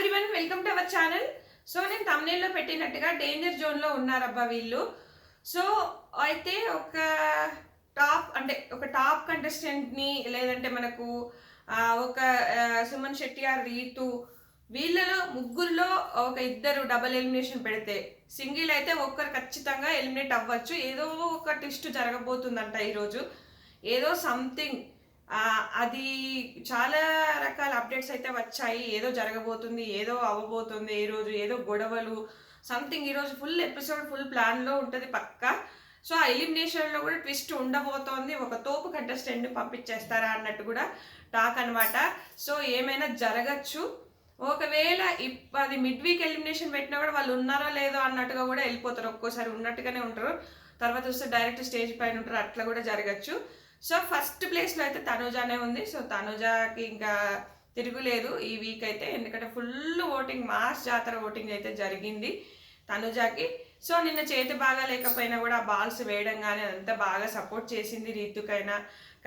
Everyone, welcome to our channel. So నేను తమ్నేల్లో పెట్టినట్టుగా danger జోన్లో ఉన్నారబ్బా వీళ్ళు. సో అయితే ఒక టాప్ కంటెస్టెంట్ని లేదంటే మనకు ఒక సుమన్ శెట్టి ఆర్ రీతు, వీళ్ళలో ముగ్గురులో ఒక ఇద్దరు డబల్ ఎలిమినేషన్ పెడితే సింగిల్ అయితే ఒక్కరు ఖచ్చితంగా ఎలిమినేట్ అవ్వచ్చు. ఏదో ఒక ట్విస్ట్ జరగబోతుందంట ఈరోజు, ఏదో సంథింగ్. అది చాలా రకాల అప్డేట్స్ అయితే వచ్చాయి. ఏదో జరగబోతుంది, ఏదో అవ్వబోతుంది, ఈరోజు ఏదో గొడవలు సంథింగ్. ఈరోజు ఫుల్ ఎపిసోడ్ ఫుల్ ప్లాన్లో ఉంటుంది పక్కా. సో ఆ ఎలిమినేషన్లో కూడా ట్విస్ట్ ఉండబోతోంది. ఒక తోపు కంటెస్టెంట్ని పంపించేస్తారా అన్నట్టు కూడా టాక్ అనమాట. సో ఏమైనా జరగచ్చు. ఒకవేళ అది మిడ్ వీక్ ఎలిమినేషన్ పెట్టినా కూడా వాళ్ళు ఉన్నారో లేదో అన్నట్టుగా కూడా వెళ్ళిపోతారు. ఒక్కోసారి ఉన్నట్టుగానే ఉంటారు, తర్వాత వస్తే డైరెక్ట్ స్టేజ్ పైన ఉంటారు. అట్లా కూడా జరగచ్చు. సో ఫస్ట్ ప్లేస్లో అయితే తనుజానే ఉంది. సో తనుజాకి ఇంకా తిరుగులేదు ఈ వీక్ అయితే, ఎందుకంటే ఫుల్ ఓటింగ్, మాస్ జాతర ఓటింగ్ అయితే జరిగింది తనుజాకి. సో నిన్న చేతి బాగా లేకపోయినా కూడా ఆ బాల్స్ వేయడం కానీ అదంతా బాగా సపోర్ట్ చేసింది. రీతుకైనా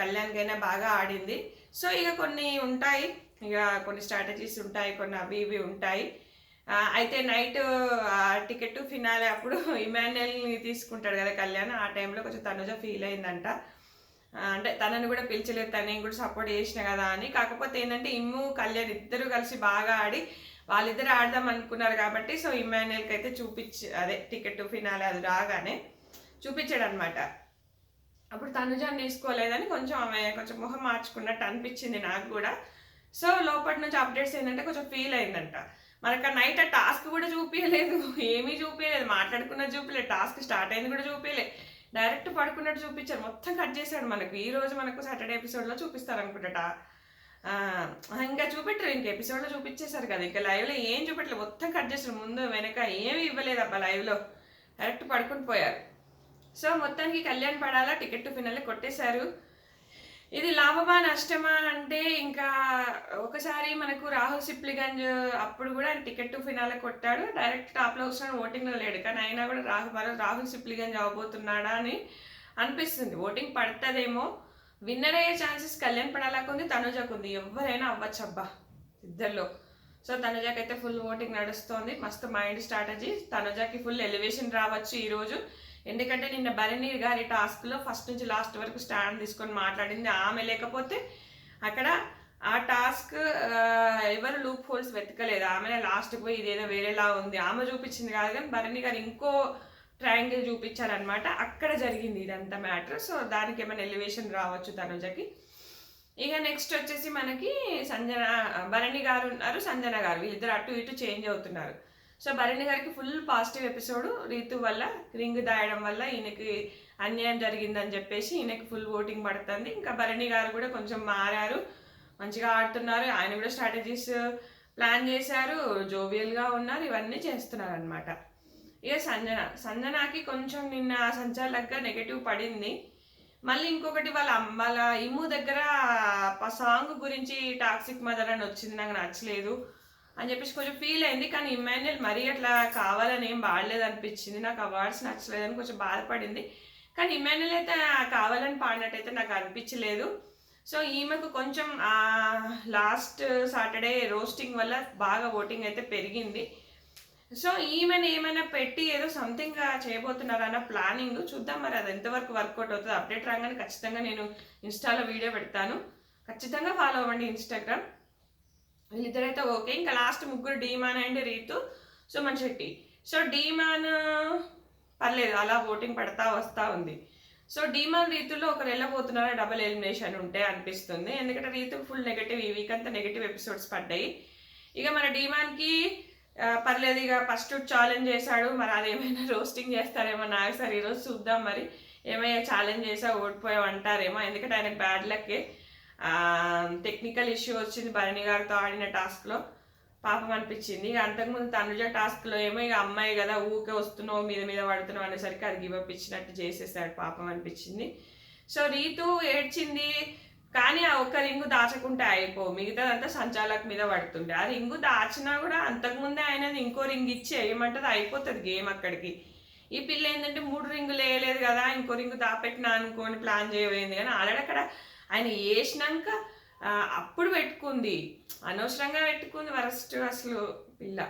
కళ్యాణ్కైనా బాగా ఆడింది. సో ఇక కొన్ని ఉంటాయి, ఇక కొన్ని స్ట్రాటజీస్ ఉంటాయి, కొన్ని అవి ఇవి ఉంటాయి. అయితే నైట్ టికెట్ ఫినాలే అప్పుడు ఇమాన్యుయల్ని తీసుకుంటాడు కదా కళ్యాణ్, ఆ టైంలో కొంచెం తనుజ ఫీల్ అయిందంట. అంటే తనని కూడా పిలిచలేదు, తనని కూడా సపోర్ట్ చేసిన కదా అని. కాకపోతే ఏంటంటే ఇమ్ము కళ్యాణ్ ఇద్దరు కలిసి బాగా ఆడి వాళ్ళిద్దరు ఆడదాం అనుకున్నారు కాబట్టి సో ఇమాన్యుయల్కి అయితే టికెట్ ఫినాలే అది రాగానే చూపించాడు అనమాట. అప్పుడు తనుజాన్ని తీసుకోలేదని కొంచెం మొహం మార్చుకున్నట్టు అనిపించింది నాకు కూడా. సో లోపటి నుంచి అప్డేట్స్ ఏంటంటే కొంచెం ఫీల్ అయిందంట. మనకు నైట్ ఆ టాస్క్ కూడా చూపించలేదు, ఏమీ చూపించలేదు, మాట్లాడుకున్నది చూపించలేదు, టాస్క్ స్టార్ట్ అయింది కూడా చూపించలేదు, డైరెక్ట్ పడుకున్నట్టు చూపించారు. మొత్తం కట్ చేశాడు మనకు. ఈరోజు మనకు సాటర్డే ఎపిసోడ్లో చూపిస్తారు అనుకుంటా. ఇంకా చూపెట్టరు, ఇంక ఎపిసోడ్లో చూపించేశారు కదా, ఇంకా లైవ్లో ఏం చూపెట్టలేదు, మొత్తం కట్ చేశారు. ముందు వెనక ఏమి ఇవ్వలేదు అబ్బా లైవ్లో, డైరెక్ట్ పడుకుని పోయారు. సో మొత్తానికి కళ్యాణ్ పడాలా టికెట్ ఫినాలే కొట్టేశారు. ఇది లాభమా నష్టమా అంటే ఇంకా ఒకసారి మనకు రాహుల్ సిప్లిగంజ్ అప్పుడు కూడా ఆయన టికెట్ ఫినాలే కొట్టాడు, డైరెక్ట్ టాప్లో వస్తున్నాడు, ఓటింగ్లో లేడు. కానీ అయినా కూడా రాహుల్ సిప్లిగంజ్ అవ్వబోతున్నాడా అని అనిపిస్తుంది. ఓటింగ్ పడుతుందేమో, విన్నర్ అయ్యే ఛాన్సెస్ కళ్యాణ్ పడాలకు ఉంది, తనుజకు ఉంది. ఎవరైనా అవ్వచ్చు అబ్బా ఇద్దరిలో. సో తనుజకి అయితే ఫుల్ ఓటింగ్ నడుస్తోంది, మస్తు మైండ్ స్ట్రాటజీ. తనుజకి ఫుల్ ఎలివేషన్ రావచ్చు ఈరోజు, ఎందుకంటే నిన్న భరణి గారి టాస్క్లో ఫస్ట్ నుంచి లాస్ట్ వరకు స్టాండ్ తీసుకొని మాట్లాడింది ఆమె. లేకపోతే అక్కడ ఆ టాస్క్ ఎవరు లూప్ హోల్స్ వెతకలేదు, ఆమెనే లాస్ట్కి పోయి ఇదేదో వేరేలా ఉంది ఆమె చూపించింది కాదు, కానీ భరణి గారు ఇంకో ట్రయాంగిల్ చూపించారనమాట. అక్కడ జరిగింది ఇదంతా మ్యాటర్. సో దానికి ఏమైనా ఎలివేషన్ రావచ్చు తనుజకి. ఇక నెక్స్ట్ వచ్చేసి మనకి భరణి గారు ఉన్నారు, సంజన గారు, వీళ్ళిద్దరు అటు ఇటు చేంజ్ అవుతున్నారు. సో భరణి గారికి ఫుల్ పాజిటివ్ ఎపిసోడ్, రీతు వల్ల రింగ్ దాయడం వల్ల ఈయనకి అన్యాయం జరిగిందని చెప్పేసి ఈయనకి ఫుల్ ఓటింగ్ పడుతుంది. ఇంకా భరణి గారు కూడా కొంచెం మారారు, మంచిగా ఆడుతున్నారు, ఆయన కూడా స్ట్రాటజీస్ ప్లాన్ చేశారు, జోవియల్గా ఉన్నారు, ఇవన్నీ చేస్తున్నారు అనమాట. ఇక సంజనాకి కొంచెం నిన్న సంచాలకుగా నెగటివ్ పడింది. మళ్ళీ ఇంకొకటి వాళ్ళ ఇమ్ము దగ్గర సాంగ్ గురించి టాక్సిక్ మదర్ అని వచ్చింది, నాకు నచ్చలేదు అని చెప్పేసి కొంచెం ఫీల్ అయింది. కానీ ఇమాన్యుయల్ మరీ అట్లా కావాలని ఏం పాడలేదు అనిపించింది, నాకు అవార్డ్స్ నచ్చలేదని కొంచెం బాధపడింది. కానీ ఇమాన్యుయల్ అయితే కావాలని పాడినట్టయితే నాకు అనిపించలేదు. సో ఈమెకు కొంచెం లాస్ట్ సాటర్డే రోస్టింగ్ వల్ల బాగా ఓటింగ్ అయితే పెరిగింది. సో ఈమెను ఏమైనా పెట్టి ఏదో సంథింగ్ చేయబోతున్నారన్న ప్లానింగ్, చూద్దాం మరి అది ఎంతవరకు వర్కౌట్ అవుతుంది. అప్డేట్ రాగానే ఖచ్చితంగా నేను ఇన్స్టాలో వీడియో పెడతాను, ఖచ్చితంగా ఫాలో అవ్వండి ఇన్స్టాగ్రామ్. వీళ్ళిద్దరైతే ఓకే. ఇంకా లాస్ట్ ముగ్గురు Demon and Rithu, Suman Shetty. So Demon పర్లేదు, అలా ఓటింగ్ పడతా వస్తూ ఉంది. సో డీమాన్ రీతులో ఒకరు వెళ్ళబోతున్నారా డబల్ ఎలిమినేషన్ ఉంటే అనిపిస్తుంది, ఎందుకంటే రీతు ఫుల్ నెగటివ్, ఈ వీక్ అంతా నెగటివ్ ఎపిసోడ్స్ పడ్డాయి. ఇక మన డీమాన్కి పర్లేదు, ఇక ఫస్ట్ ఛాలెంజ్ చేశాడు, మరి అదేమైనా రోస్టింగ్ చేస్తారేమో నాకు సరే ఈరోజు చూద్దాం. మరి ఏమైనా ఛాలెంజ్ చేసా ఓడిపోయావు అంటారేమో, ఎందుకంటే ఆయనకు బ్యాడ్ లక్కే. టెక్నికల్ ఇష్యూ వచ్చింది భరణి గారితో ఆడిన టాస్క్లో, పాపం అనిపించింది. ఇక అంతకుముందు తనుజ టాస్క్లో ఏమో ఇక అమ్మాయి కదా ఊకే వస్తున్నావు మీద మీద పడుతున్నావు అనేసరికి అది గివప్ ఇచ్చినట్టు చేసేసాడు, పాపం అనిపించింది. సో రీతు ఏడ్చింది, కానీ ఆ ఒక్క రింగు దాచకుంటే అయిపో, మిగతాదంతా సంచాలక్ మీద పడుతుండే. ఆ రింగు దాచినా కూడా అంతకుముందే ఆయన ఇంకో రింగ్ ఇచ్చి వేయమంటది, అయిపోతుంది గేమ్ అక్కడికి. ఈ పిల్ల ఏంటంటే 3 రింగులు వేయలేదు కదా, ఇంకో రింగు దాపెట్టినా అనుకోని ప్లాన్ చేయబోయింది. కానీ ఆల్రెడీ అక్కడ ఆయన వేసినాక అప్పుడు పెట్టుకుంది, అనవసరంగా పెట్టుకుంది వరస్ట్ అసలు పిల్ల.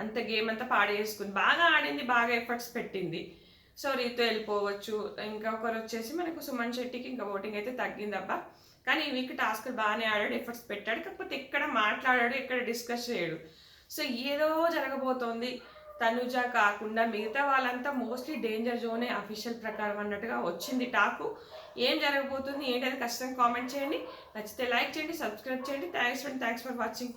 అంత గేమ్ అంతా పాడు చేసుకుంది. బాగా ఆడింది, బాగా ఎఫర్ట్స్ పెట్టింది. సో రీతు వెళ్ళిపోవచ్చు. ఇంకొకరు వచ్చేసి మనకు సుమన్ శెట్టికి ఇంకా ఓటింగ్ అయితే తగ్గిందబ్బా. కానీ ఈ వీక్ టాస్క్లు బాగానే ఆడాడు, ఎఫర్ట్స్ పెట్టాడు. కాకపోతే ఎక్కడ మాట్లాడాడు, ఎక్కడ డిస్కస్ చేయడు. సో ఏదో జరగబోతోంది. తనుజ కాకుండా మిగతా వాళ్ళంతా మోస్ట్లీ డేంజర్ జోనే అఫీషియల్ ప్రకారం అన్నట్టుగా వచ్చింది టాకు. ఏం జరగబోతుంది ఏంటనేది ఖచ్చితంగా కామెంట్ చేయండి. నచ్చితే లైక్ చేయండి, సబ్స్క్రైబ్ చేయండి. Thanks for watching.